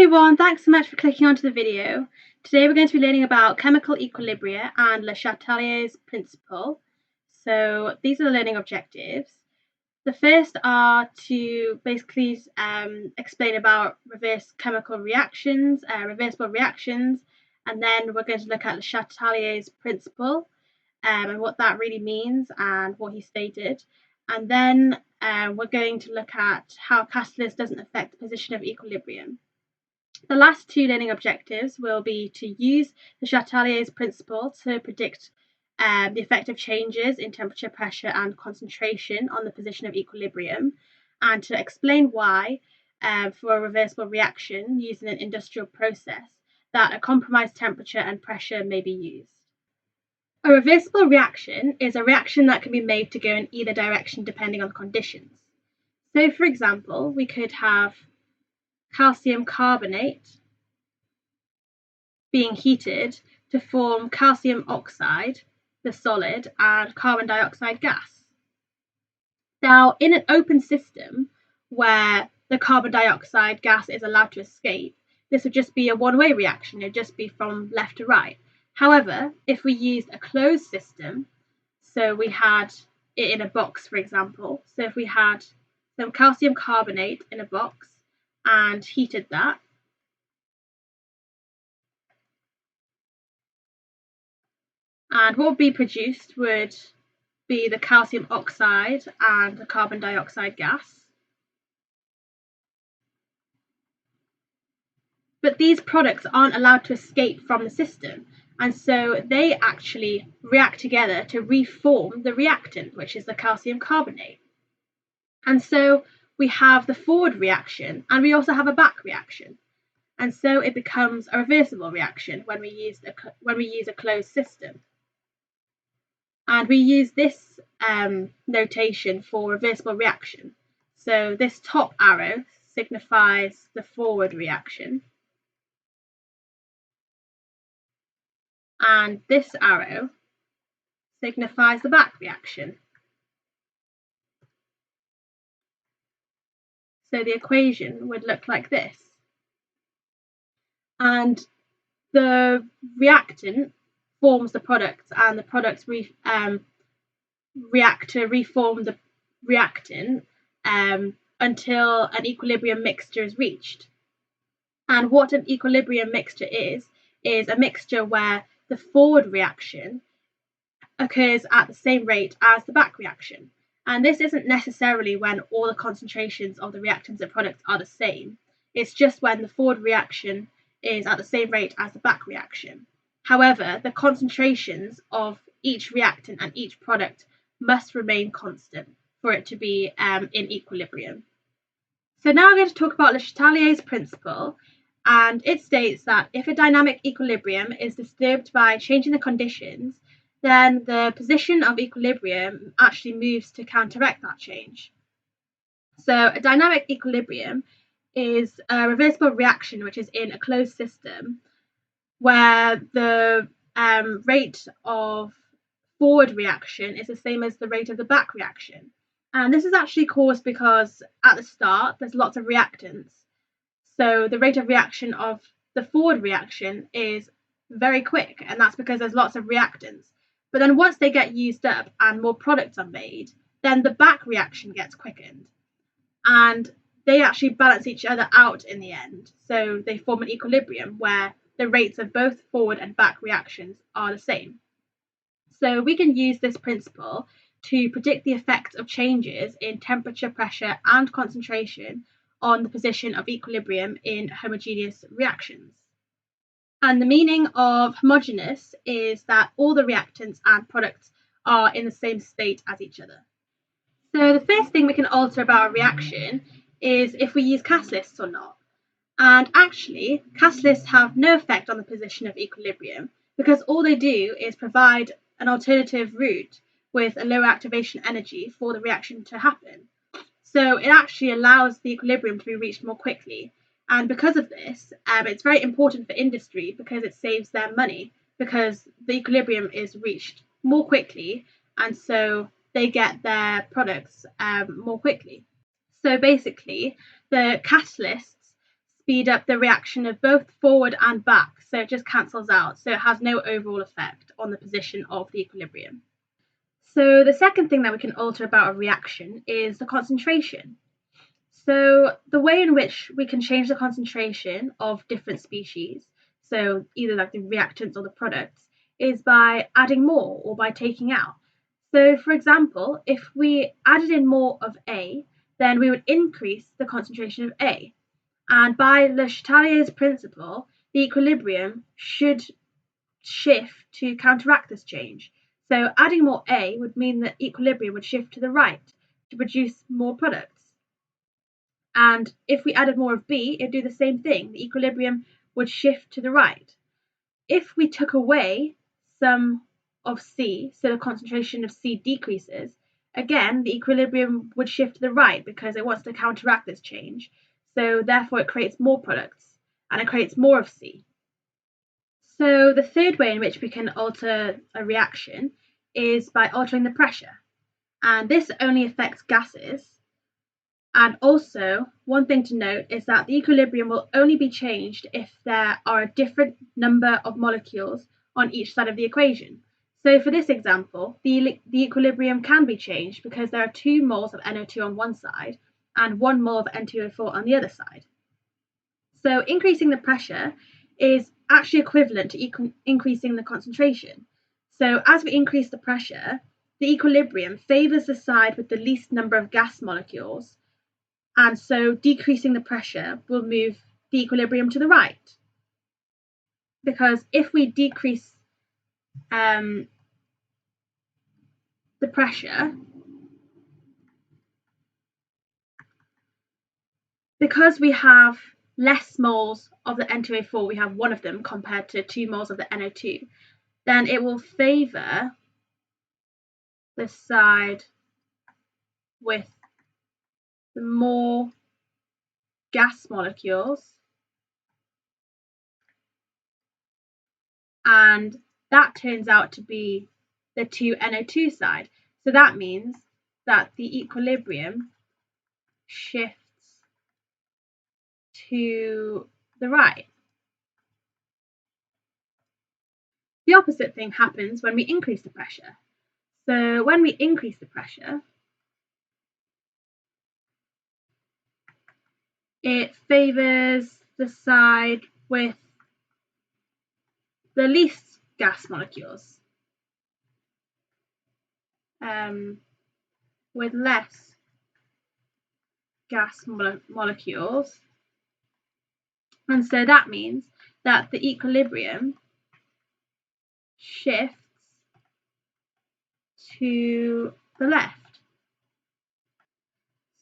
everyone, thanks so much for clicking onto the video. Today we're going to be learning about chemical equilibria and Le Chatelier's principle. So these are the learning objectives. The first are to basically explain about reversible reactions, and then we're going to look at Le Chatelier's principle and what that really means and what he stated. And then we're going to look at how catalyst doesn't affect the position of equilibrium. The last two learning objectives will be to use the Chateliers principle to predict the effect of changes in temperature, pressure, and concentration on the position of equilibrium, and to explain why, for a reversible reaction using an industrial process, that a compromised temperature and pressure may be used. A reversible reaction is a reaction that can be made to go in either direction depending on conditions. So, for example, we could have calcium carbonate being heated to form calcium oxide, the solid, and carbon dioxide gas. Now, in an open system where the carbon dioxide gas is allowed to escape, this would just be a one-way reaction. It would just be from left to right. However, if we used a closed system, so we had it in a box, for example, so if we had some calcium carbonate in a box and heated that, and what would be produced would be the calcium oxide and the carbon dioxide gas. But these products aren't allowed to escape from the system, and so they actually react together to reform the reactant, which is the calcium carbonate. And so we have the forward reaction, and we also have a back reaction. And so it becomes a reversible reaction when we use a closed system. And we use this notation for reversible reaction. So this top arrow signifies the forward reaction, and this arrow signifies the back reaction. So the equation would look like this. And the reactant forms the products, and the products react to reform the reactant until an equilibrium mixture is reached. And what an equilibrium mixture is a mixture where the forward reaction occurs at the same rate as the back reaction. And this isn't necessarily when all the concentrations of the reactants and products are the same. It's just when the forward reaction is at the same rate as the back reaction. However, the concentrations of each reactant and each product must remain constant for it to be in equilibrium. So now I'm going to talk about Le Chatelier's principle, and it states that if a dynamic equilibrium is disturbed by changing the conditions, then the position of equilibrium actually moves to counteract that change. So a dynamic equilibrium is a reversible reaction which is in a closed system where the rate of forward reaction is the same as the rate of the back reaction. And this is actually caused because at the start there's lots of reactants. So the rate of reaction of the forward reaction is very quick, and that's because there's lots of reactants. But then once they get used up and more products are made, then the back reaction gets quickened. And they actually balance each other out in the end. So they form an equilibrium where the rates of both forward and back reactions are the same. So we can use this principle to predict the effect of changes in temperature, pressure, and concentration on the position of equilibrium in homogeneous reactions. And the meaning of homogeneous is that all the reactants and products are in the same state as each other. So the first thing we can alter about a reaction is if we use catalysts or not. And actually, catalysts have no effect on the position of equilibrium because all they do is provide an alternative route with a lower activation energy for the reaction to happen. So it actually allows the equilibrium to be reached more quickly. And because of this, it's very important for industry because it saves them money because the equilibrium is reached more quickly, and so they get their products more quickly. So basically, the catalysts speed up the reaction of both forward and back, so it just cancels out, so it has no overall effect on the position of the equilibrium. So the second thing that we can alter about a reaction is the concentration. So the way in which we can change the concentration of different species, so either like the reactants or the products, is by adding more or by taking out. So for example, if we added in more of A, then we would increase the concentration of A. And by Le Chatelier's principle, the equilibrium should shift to counteract this change. So adding more A would mean that equilibrium would shift to the right to produce more products. And if we added more of B, it'd do the same thing. The equilibrium would shift to the right. If we took away some of C, so the concentration of C decreases, again, the equilibrium would shift to the right because it wants to counteract this change. So therefore it creates more products and it creates more of C. So the third way in which we can alter a reaction is by altering the pressure. And this only affects gases. And also, one thing to note is that the equilibrium will only be changed if there are a different number of molecules on each side of the equation. So for this example, the equilibrium can be changed because there are 2 moles of NO2 on one side and 1 mole of N2O4 on the other side. So increasing the pressure is actually equivalent to increasing the concentration. So as we increase the pressure, the equilibrium favors the side with the least number of gas molecules, and so decreasing the pressure will move the equilibrium to the right. Because if we decrease the pressure, because we have less moles of the N2O4, we have 1 of them compared to 2 moles of the NO2, then it will favor the side with the more gas molecules, and that turns out to be the 2NO2 side. So that means that the equilibrium shifts to the right. The opposite thing happens when we increase the pressure. So when we increase the pressure, it favors the side with the least gas molecules, with less gas molecules. And so that means that the equilibrium shifts to the left.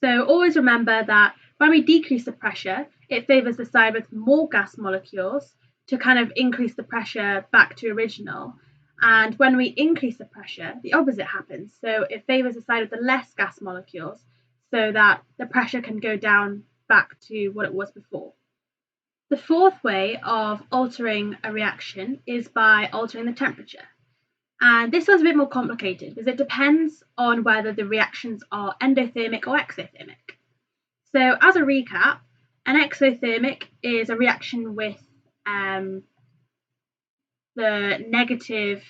So always remember that when we decrease the pressure, it favors the side with more gas molecules to kind of increase the pressure back to original. And when we increase the pressure, the opposite happens. So it favors the side with the less gas molecules so that the pressure can go down back to what it was before. The fourth way of altering a reaction is by altering the temperature. And this one's a bit more complicated because it depends on whether the reactions are endothermic or exothermic. So as a recap, an exothermic is a reaction with the negative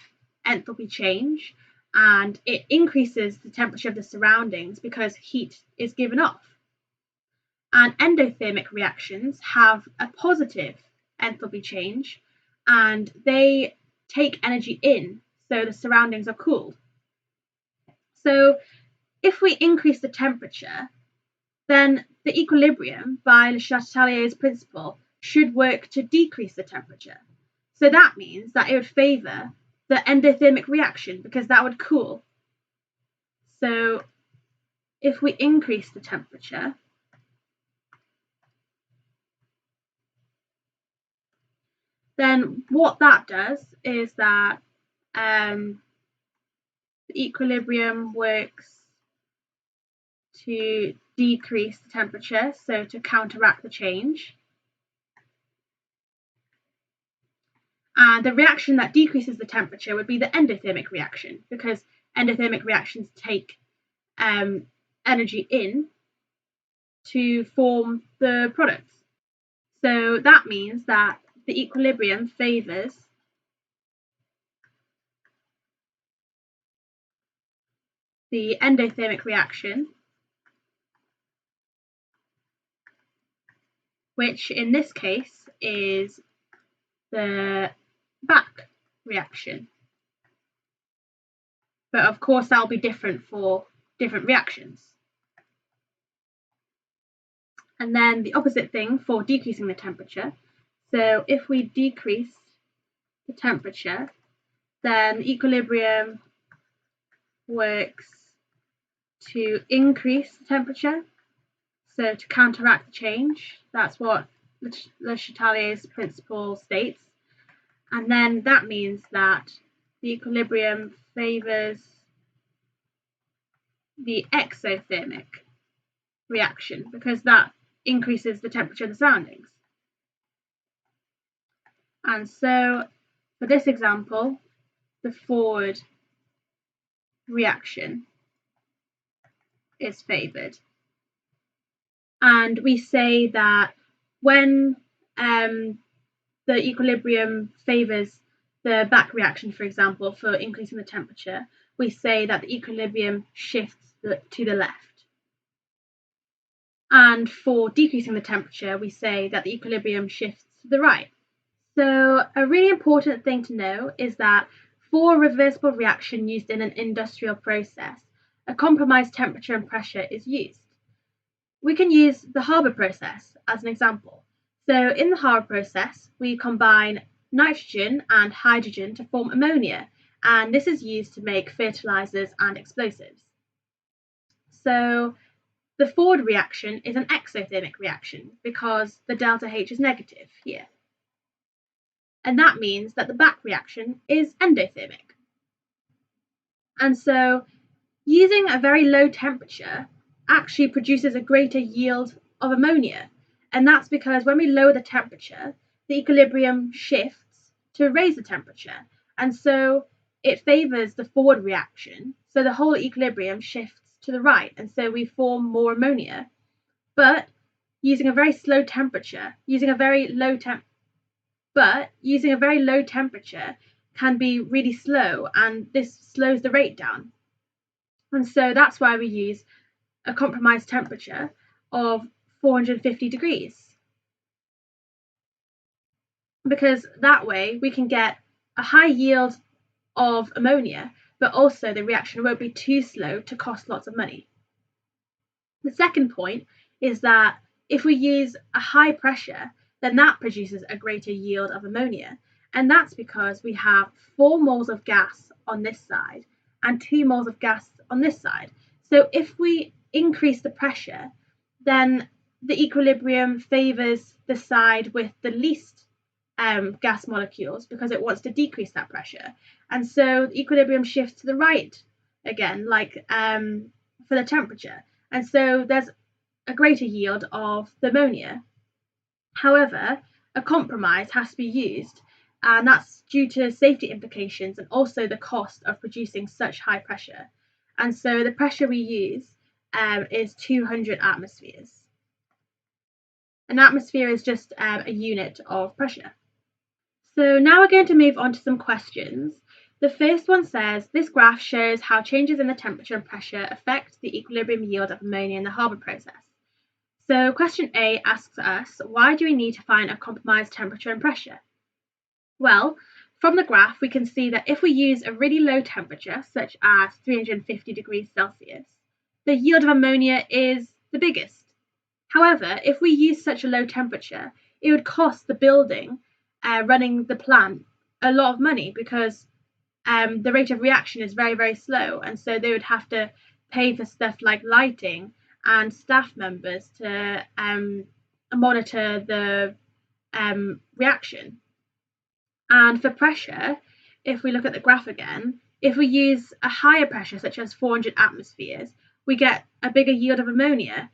enthalpy change, and it increases the temperature of the surroundings because heat is given off. And endothermic reactions have a positive enthalpy change, and they take energy in, so the surroundings are cooled. So if we increase the temperature, then the equilibrium by Le Chatelier's principle should work to decrease the temperature. So that means that it would favour the endothermic reaction because that would cool. So if we increase the temperature, then what that does is that the equilibrium works to decrease the temperature, so to counteract the change. And the reaction that decreases the temperature would be the endothermic reaction, because endothermic reactions take energy in to form the products. So that means that the equilibrium favours the endothermic reaction, which in this case is the back reaction. But of course that'll be different for different reactions. And then the opposite thing for decreasing the temperature. So if we decrease the temperature, then equilibrium works to increase the temperature, so to counteract the change. That's what Le Chatelier's principle states. And then that means that the equilibrium favours the exothermic reaction because that increases the temperature of the surroundings. And so for this example, the forward reaction is favoured. And we say that when the equilibrium favours the back reaction, for example, for increasing the temperature, we say that the equilibrium shifts to the left. And for decreasing the temperature, we say that the equilibrium shifts to the right. So a really important thing to know is that for a reversible reaction used in an industrial process, a compromised temperature and pressure is used. We can use the Haber process as an example. So in the Haber process, we combine nitrogen and hydrogen to form ammonia, and this is used to make fertilizers and explosives. So the forward reaction is an exothermic reaction because the delta H is negative here. And that means that the back reaction is endothermic. And so using a very low temperature actually produces a greater yield of ammonia. And that's because when we lower the temperature, the equilibrium shifts to raise the temperature. And so it favours the forward reaction. So the whole equilibrium shifts to the right. And so we form more ammonia. But using a very low temperature can be really slow, and this slows the rate down. And so that's why we use a compromised temperature of 450 degrees. Because that way we can get a high yield of ammonia, but also the reaction won't be too slow to cost lots of money. The second point is that if we use a high pressure, then that produces a greater yield of ammonia. And that's because we have 4 moles of gas on this side and 2 moles of gas on this side. So if we increase the pressure, then the equilibrium favours the side with the least gas molecules because it wants to decrease that pressure. And so the equilibrium shifts to the right again, like for the temperature. And so there's a greater yield of the ammonia. However, a compromise has to be used, and that's due to safety implications and also the cost of producing such high pressure. And so the pressure we use is 200 atmospheres. An atmosphere is just a unit of pressure. So now we're going to move on to some questions. The first one says, this graph shows how changes in the temperature and pressure affect the equilibrium yield of ammonia in the Haber process. So question A asks us, why do we need to find a compromised temperature and pressure? Well, from the graph, we can see that if we use a really low temperature, such as 350 degrees Celsius, the yield of ammonia is the biggest. However, if we use such a low temperature, it would cost the building running the plant a lot of money because the rate of reaction is very, very slow. And so they would have to pay for stuff like lighting and staff members to monitor the reaction. And for pressure, if we look at the graph again, if we use a higher pressure, such as 400 atmospheres, we get a bigger yield of ammonia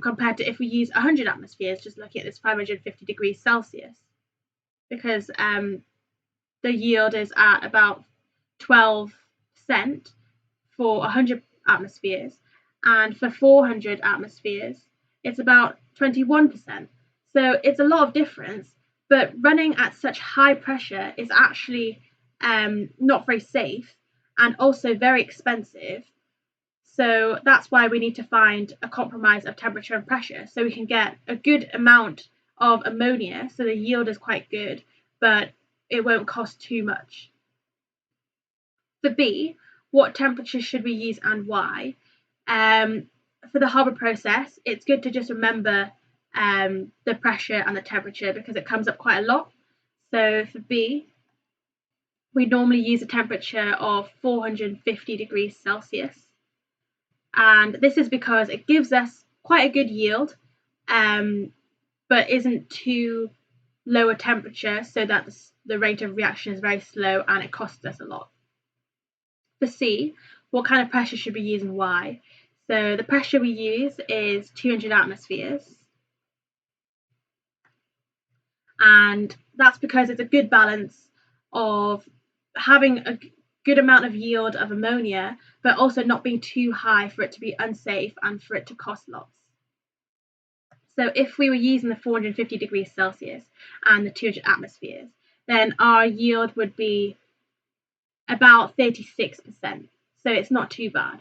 compared to if we use 100 atmospheres, just looking at this 550 degrees Celsius, because the yield is at about 12% for 100 atmospheres, and for 400 atmospheres, it's about 21%. So it's a lot of difference, but running at such high pressure is actually not very safe and also very expensive. So that's why we need to find a compromise of temperature and pressure so we can get a good amount of ammonia so the yield is quite good, but it won't cost too much. For B, what temperature should we use and why? For the Haber process, it's good to just remember the pressure and the temperature because it comes up quite a lot. So for B, we normally use a temperature of 450 degrees Celsius. And this is because it gives us quite a good yield, but isn't too low a temperature so that the rate of reaction is very slow and it costs us a lot. For C, what kind of pressure should we use and why? So the pressure we use is 200 atmospheres. And that's because it's a good balance of having a good amount of yield of ammonia, but also not being too high for it to be unsafe and for it to cost lots. So if we were using the 450 degrees Celsius and the 200 atmospheres, then our yield would be about 36%. So it's not too bad.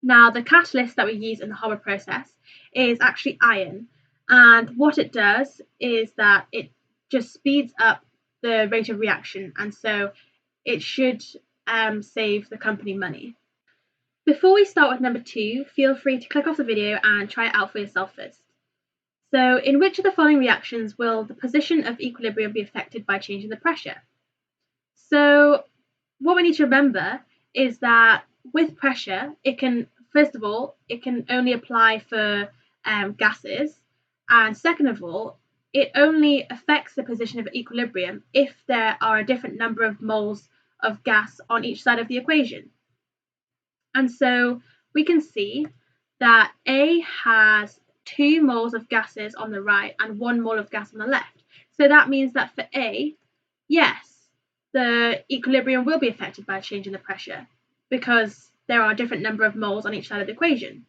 Now, the catalyst that we use in the Haber process is actually iron. And what it does is that it just speeds up the rate of reaction. And so it should save the company money. Before we start with number 2, feel free to click off the video and try it out for yourself first. So in which of the following reactions will the position of equilibrium be affected by changing the pressure? So what we need to remember is that with pressure, it can only apply for gases, and second of all, it only affects the position of equilibrium if there are a different number of moles of gas on each side of the equation. And so we can see that A has 2 moles of gases on the right and 1 mole of gas on the left. So that means that for A, yes, the equilibrium will be affected by a change in the pressure because there are a different number of moles on each side of the equation.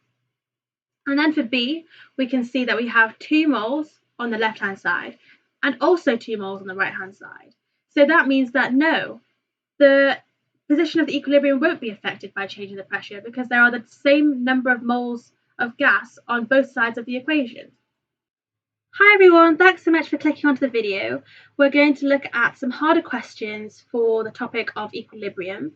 And then for B, we can see that we have 2 moles on the left-hand side and also 2 moles on the right-hand side. So that means that no, the position of the equilibrium won't be affected by changing the pressure because there are the same number of moles of gas on both sides of the equation. Hi everyone, thanks so much for clicking onto the video. We're going to look at some harder questions for the topic of equilibrium.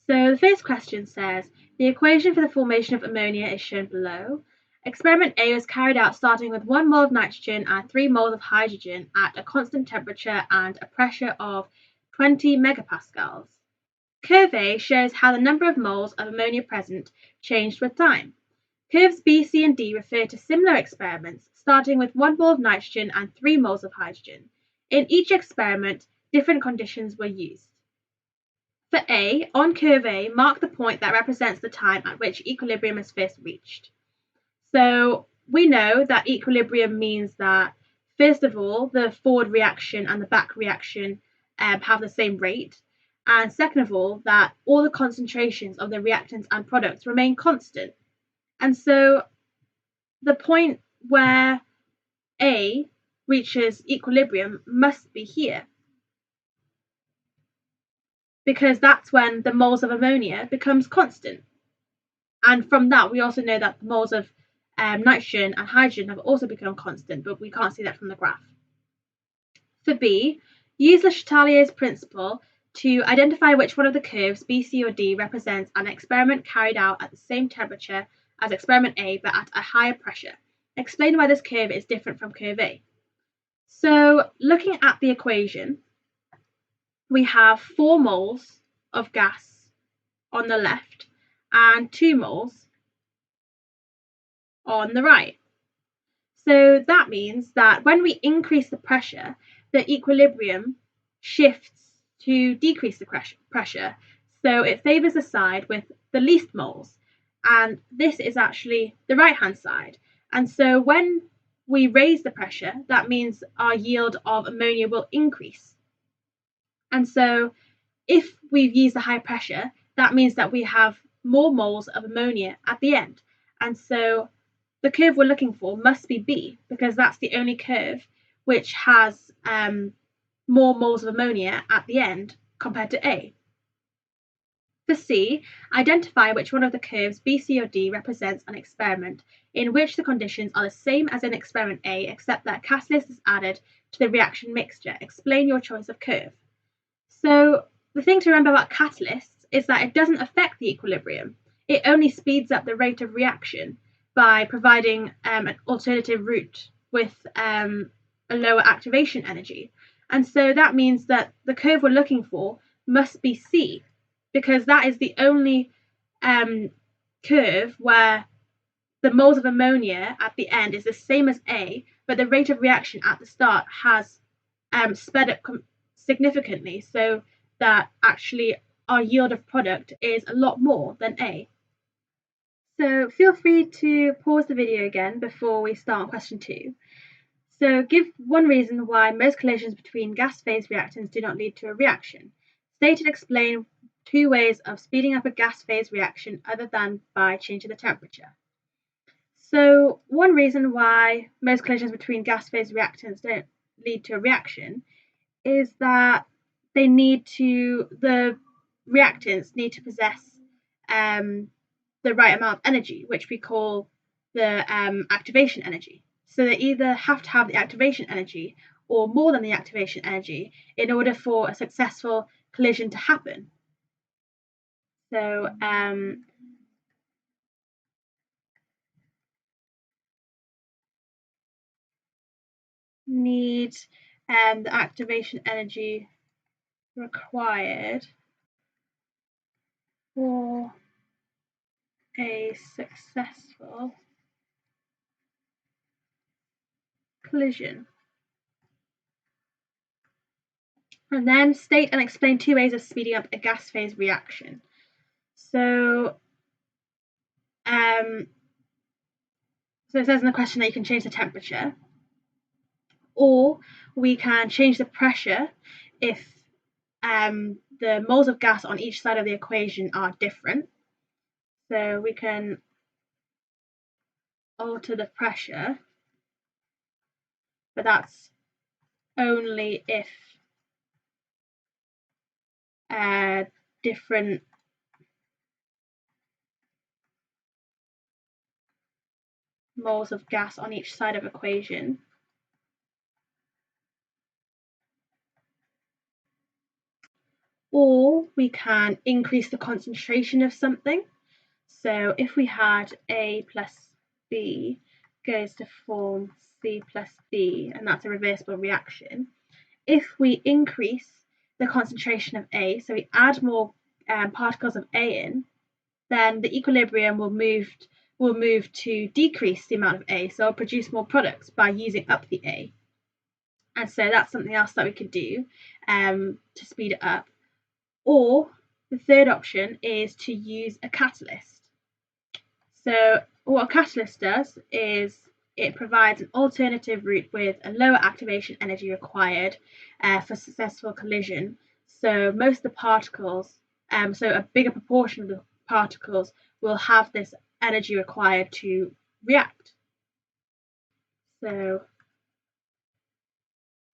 So the first question says, the equation for the formation of ammonia is shown below. Experiment A was carried out starting with 1 mole of nitrogen and 3 moles of hydrogen at a constant temperature and a pressure of 20 megapascals. Curve A shows how the number of moles of ammonia present changed with time. Curves B, C, and D refer to similar experiments, starting with 1 mole of nitrogen and 3 moles of hydrogen. In each experiment, different conditions were used. For A, on curve A, mark the point that represents the time at which equilibrium is first reached. So we know that equilibrium means that, first of all, the forward reaction and the back reaction have the same rate. And second of all, that all the concentrations of the reactants and products remain constant. And so the point where A reaches equilibrium must be here, because that's when the moles of ammonia becomes constant. And from that, we also know that the moles of nitrogen and hydrogen have also become constant, but we can't see that from the graph. For B, use the Chateliers principle to identify which one of the curves, B, C, or D, represents an experiment carried out at the same temperature as experiment A, but at a higher pressure. Explain why this curve is different from curve A. So looking at the equation, we have 4 moles of gas on the left and 2 moles on the right. So that means that when we increase the pressure, the equilibrium shifts to decrease the pressure. So it favours the side with the least moles. And this is actually the right-hand side. And so when we raise the pressure, that means our yield of ammonia will increase. And so if we've used a high pressure, that means that we have more moles of ammonia at the end. And so the curve we're looking for must be B, because that's the only curve which has more moles of ammonia at the end compared to A. For C, identify which one of the curves B, C, or D represents an experiment in which the conditions are the same as in experiment A, except that a catalyst is added to the reaction mixture. Explain your choice of curve. So the thing to remember about catalysts is that it doesn't affect the equilibrium. It only speeds up the rate of reaction by providing an alternative route with a lower activation energy. And so that means that the curve we're looking for must be C, because that is the only curve where the moles of ammonia at the end is the same as A, but the rate of reaction at the start has sped up significantly, so that actually our yield of product is a lot more than A. So feel free to pause the video again before we start on question 2. So give one reason why most collisions between gas phase reactants do not lead to a reaction. State and explain 2 ways of speeding up a gas phase reaction other than by changing the temperature. So one reason why most collisions between gas phase reactants don't lead to a reaction is that the reactants need to possess the right amount of energy, which we call the activation energy. So they either have to have the activation energy or more than the activation energy in order for a successful collision to happen. So need the activation energy required for a successful collision. And then state and explain 2 ways of speeding up a gas phase reaction. So it says in the question that you can change the temperature, or we can change the pressure if the moles of gas on each side of the equation are different. So we can alter the pressure, but that's only if different moles of gas on each side of equation or we can increase the concentration of something. So if we had A plus B goes to form C plus D, and that's a reversible reaction, if we increase the concentration of A, so we add more particles of A in, then the equilibrium will move to decrease the amount of A, so it'll produce more products by using up the A. And so that's something else that we could do to speed it up. Or the third option is to use a catalyst. So what a catalyst does is it provides an alternative route with a lower activation energy required for successful collision. So most of the particles, so a bigger proportion of the particles will have this energy required to react. So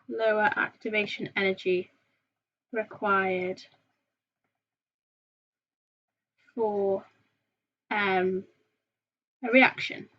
lower activation energy required for a reaction.